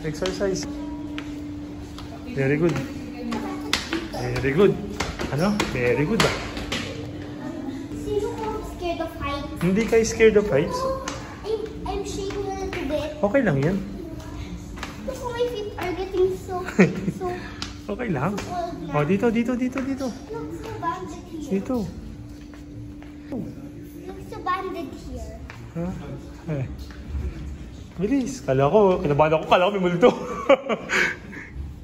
Exercise. Very good. Very good. Ano? Very good ah. Sino ko scared of heights? Hindi kayo scared of heights? I'm shaking a little bit. Okay lang yan. Look, my feet are getting so Okay lang. cold now. Oh, dito. Look, so banded here. Dito. Look, so banded here. Ha? Eh. Bilis. Kala ko may multo.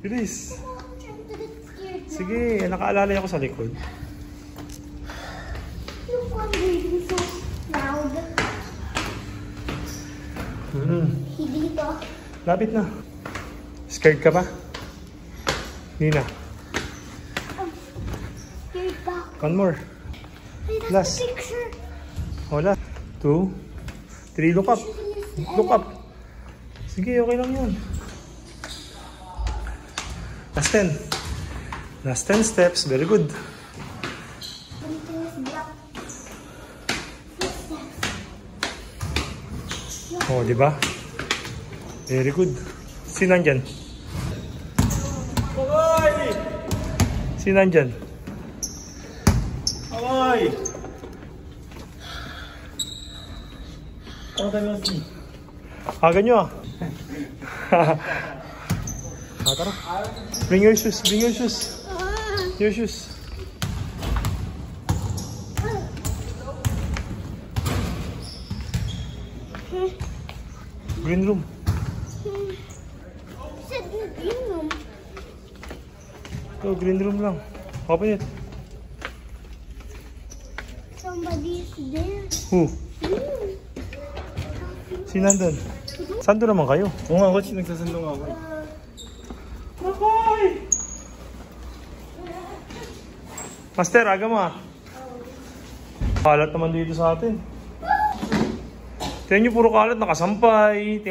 Bilis. Oh, I'm trying to get scared now. Sige, nakaalalay ako sa likod. Look, I'm breathing so loud. Dito. Lapit na. Scared ka ba? Hindi na. I'm scared back. One more. Hey, that's Last. the picture. Wala. 2, 3, look up. Look up. Sige, okay lang yan. Last 10. Last 10 steps. Very good. Everything is black. Footsteps. Oh, di ba? Very good. Sino nandyan? Away! Sino nandyan? Away! Aga nyo ah. Tara. Bring your shoes. Bring your shoes. Your shoes. Green room. Said in the green room. Oh, green room lang. Open it. Somebody's there. Who? Sino nandun? Saan doon naman kayo? Oo nga, coach. Nagsasandong ako. Makoy! Master, aga mo ah. Kalat naman dito sa atin. Tingnan nyo, puro kalat, nakasampay.